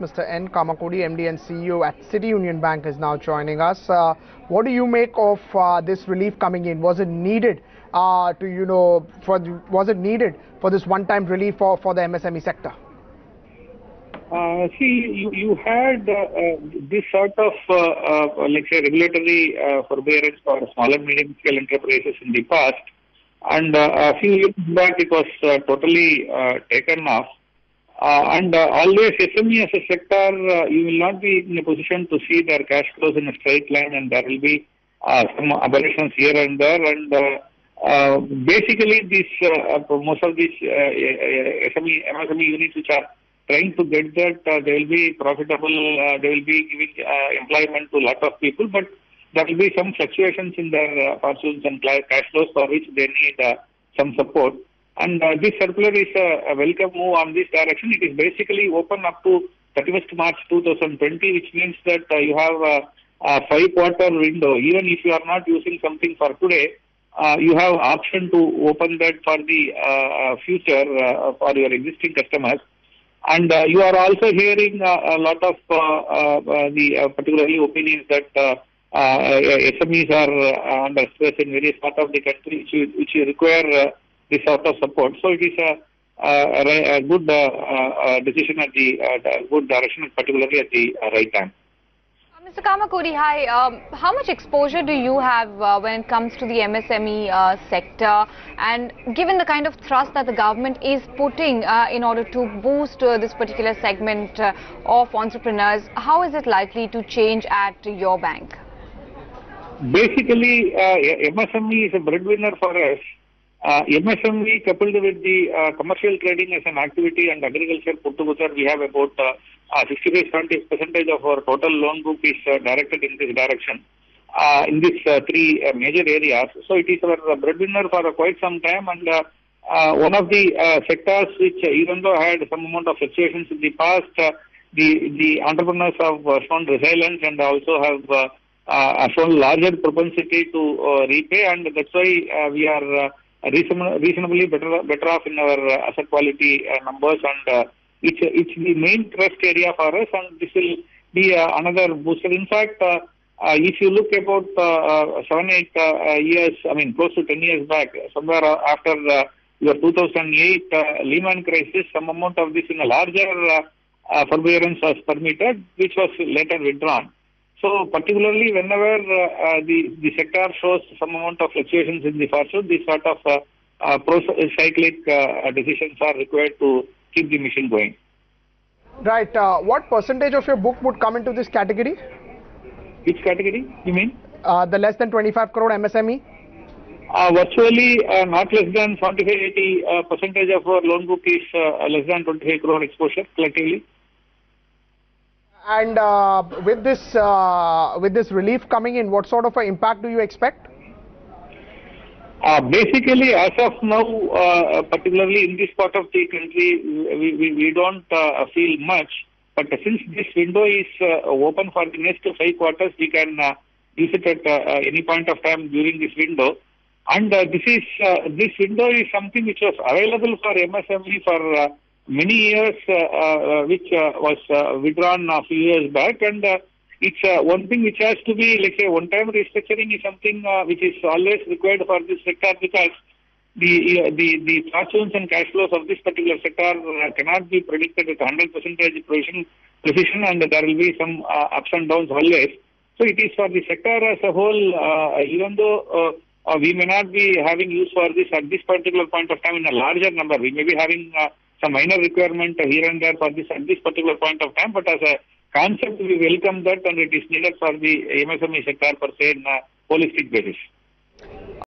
Mr. N. Kamakodi, MD and CEO at City Union Bank, is now joining us. What do you make of this relief coming in? Was it needed was it needed for this one-time relief for the MSME sector? See, you had this sort of, let's say, regulatory forbearance for small and medium-scale enterprises in the past, and a few years back it was totally taken off. Always SME as a sector, you will not be in a position to see their cash flows in a straight line, and there will be some aberrations here and there. And basically, most of these MSME units which are trying to get that, they will be profitable, they will be giving employment to a lot of people, but there will be some fluctuations in their fortunes and cash flows for which they need some support. And this circular is a welcome move on this direction. It is basically open up to 31st March 2020, which means that you have a 5-quarter window. Even if you are not using something for today, you have option to open that for the future for your existing customers. And you are also hearing a lot of the particularly opinions that SMEs are under stress in various parts of the country, which require this sort of support. So it is a good decision at the good direction, particularly at the right time. Mr. Kamakodi, hi. How much exposure do you have when it comes to the MSME sector? And given the kind of thrust that the government is putting in order to boost this particular segment of entrepreneurs, how is it likely to change at your bank? Basically, MSME is a breadwinner for us. MSME coupled with the commercial trading as an activity and agriculture put together, we have about 65-70% of our total loan book is directed in this direction, in these three major areas. So it is our breadwinner for quite some time, and one of the sectors which, even though had some amount of fluctuations in the past, the entrepreneurs have shown resilience and also have shown larger propensity to repay, and that's why we are reasonably better off in our asset quality numbers, and it's the main thrust area for us, and this will be another booster. In fact, if you look about 7-8 years, I mean close to 10 years back, somewhere after your 2008 Lehman crisis, some amount of this in a larger forbearance was permitted, which was later withdrawn. So particularly whenever the sector shows some amount of fluctuations in the fortune, these sort of pro-cyclic decisions are required to keep the machine going. Right. What percentage of your book would come into this category? Which category, you mean? The less than 25 crore MSME? Virtually not less than 75-80% of our loan book is less than 25 crore exposure collectively. And with this relief coming in, what sort of an impact do you expect? Basically, as of now, particularly in this part of the country, we don't feel much. But since this window is open for the next 5 quarters, we can use it at any point of time during this window. And this window is something which was available for MSME for many years, which was withdrawn a few years back, and it's one thing which has to be, let's say, one-time restructuring is something which is always required for this sector, because the fortunes and cash flows of this particular sector cannot be predicted with 100% precision, and there will be some ups and downs always. So it is for the sector as a whole, even though we may not be having use for this at this particular point of time in a larger number, we may be having some minor requirement here and there for this at this particular point of time, but as a concept we welcome that, and it is needed for the MSME sector per se in a holistic basis.